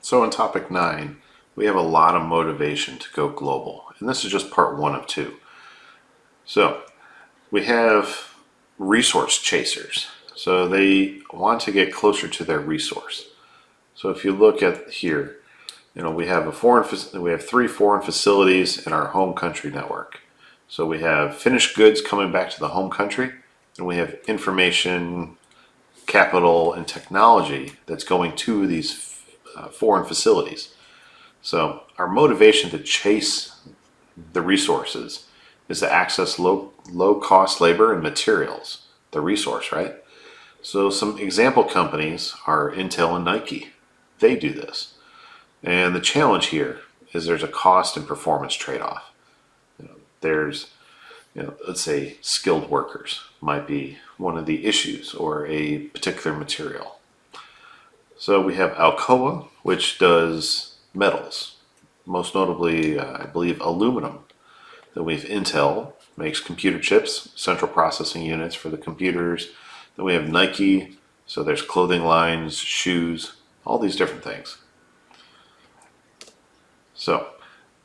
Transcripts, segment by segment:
So on topic 9, we have a lot of motivation to go global, and this is just part 1 of 2. So we have resource chasers. So they want to get closer to their resource. So if you look at here, we have three foreign facilities in our home country network. So we have finished goods coming back to the home country, and we have information, capital, and technology that's going to these foreign facilities. So our motivation to chase the resources is to access low cost labor and materials, the resource, right? So some example companies are Intel and Nike. They do this. And the challenge here is there's a cost and performance trade-off. There's, let's say skilled workers might be one of the issues, or a particular material. So we have Alcoa, which does metals, most notably, I believe, aluminum. Then we have Intel, makes computer chips, central processing units for the computers. Then we have Nike, so there's clothing lines, shoes, all these different things. So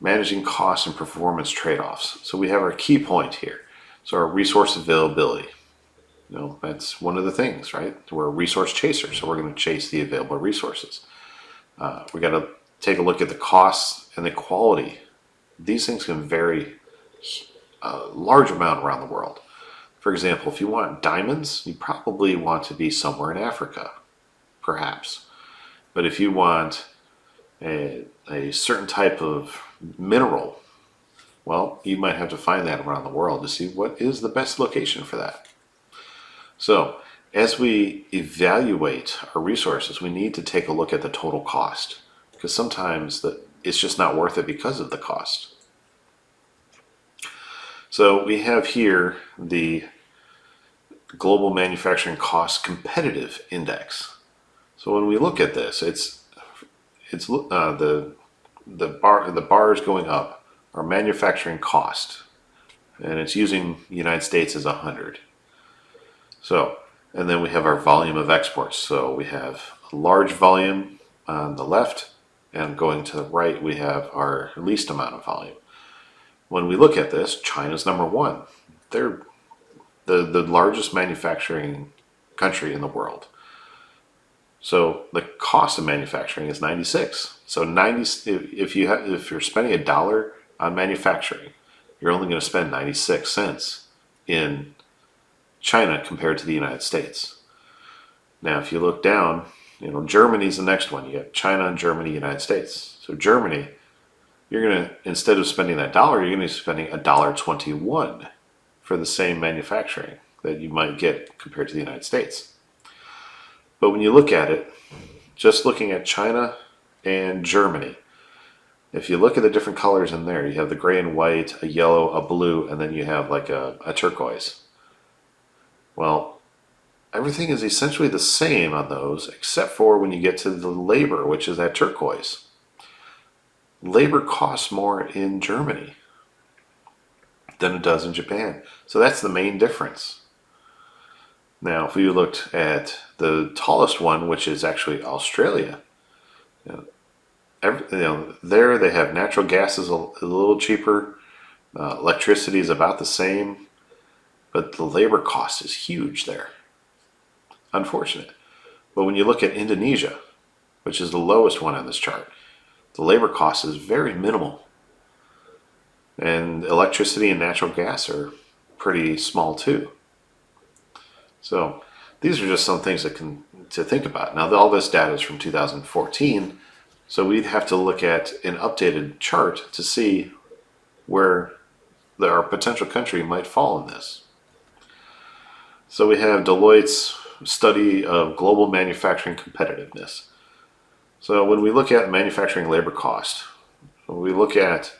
managing cost and performance trade-offs. So we have our key point here. So our resource availability. That's one of the things, right? We're a resource chaser, so we're going to chase the available resources. We got to take a look at the costs and the quality. These things can vary a large amount around the world. For example, if you want diamonds, you probably want to be somewhere in Africa, perhaps. But if you want a certain type of mineral, well, you might have to find that around the world to see what is the best location for that. So as we evaluate our resources, we need to take a look at the total cost, because sometimes it's just not worth it because of the cost. So we have here the Global Manufacturing Cost Competitive Index. So when we look at this, the bars going up are manufacturing cost, and it's using the United States as 100. So, and then we have our volume of exports. So we have a large volume on the left, and going to the right, we have our least amount of volume. When we look at this, China's number 1. They're the largest manufacturing country in the world. So the cost of manufacturing is 96. So if you're spending $1 on manufacturing, you're only going to spend 96 cents in China compared to the United States. Now, if you look down, Germany's the next one. You have China and Germany, United States. So Germany, you're going to, instead of spending that $1, you're going to be spending $1.21 for the same manufacturing that you might get compared to the United States. But when you look at it, just looking at China and Germany, if you look at the different colors in there, you have the gray and white, a yellow, a blue, and then you have like a turquoise. Well, everything is essentially the same on those, except for when you get to the labor, which is that turquoise. Labor costs more in Germany than it does in Japan. So that's the main difference. Now, if we looked at the tallest one, which is actually Australia, there they have natural gas is a little cheaper, electricity is about the same, but the labor cost is huge there. Unfortunate. But when you look at Indonesia, which is the lowest one on this chart, the labor cost is very minimal. And electricity and natural gas are pretty small too. So these are just some things to think about. Now, all this data is from 2014, so we'd have to look at an updated chart to see where our potential country might fall in this. So we have Deloitte's study of global manufacturing competitiveness. So when we look at manufacturing labor cost, we look at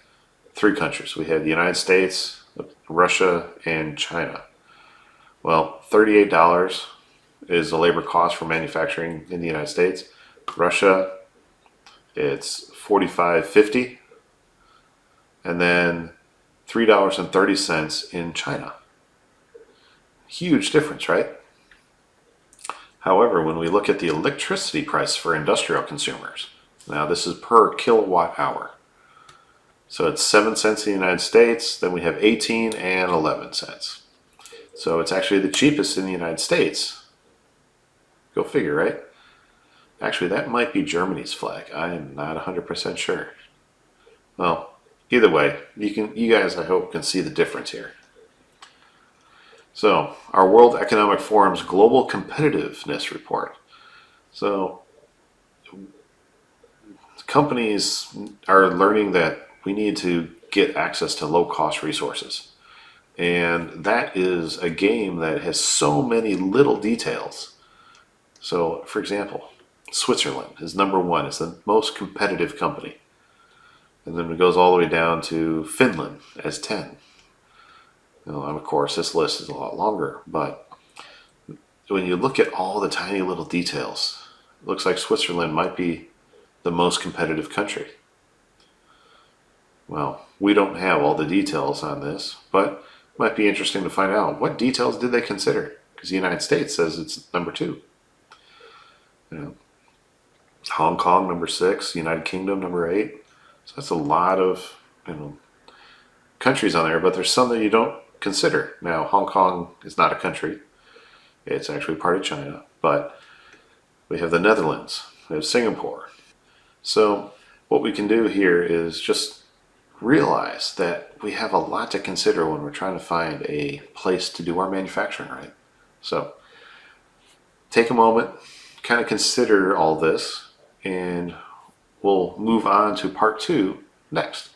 3 countries. We have the United States, Russia, and China. Well, $38 is the labor cost for manufacturing in the United States. Russia, it's $45.50, and then $3.30 in China. Huge difference, right? However, when we look at the electricity price for industrial consumers, Now this is per kilowatt hour. So it's 7 cents in the United States, then we have 18 and 11 cents. So it's actually the cheapest in the United States. Go figure, right? Actually, that might be Germany's flag. I am not 100% sure. Well, either way, you guys, I hope, can see the difference here. So, our World Economic Forum's Global Competitiveness Report. So, companies are learning that we need to get access to low-cost resources. And that is a game that has so many little details. So, for example, Switzerland is number one. It's the most competitive company. And then it goes all the way down to Finland as 10. And of course, this list is a lot longer, but when you look at all the tiny little details, it looks like Switzerland might be the most competitive country. Well, we don't have all the details on this, but it might be interesting to find out what details did they consider, because the United States says it's number 2. You know, Hong Kong number 6, United Kingdom number 8. So that's a lot of countries on there, but there's some that you don't consider. Now, Hong Kong is not a country. It's actually part of China, but we have the Netherlands, we have Singapore. So what we can do here is just realize that we have a lot to consider when we're trying to find a place to do our manufacturing, right? So take a moment, kind of consider all this, and we'll move on to part 2 next.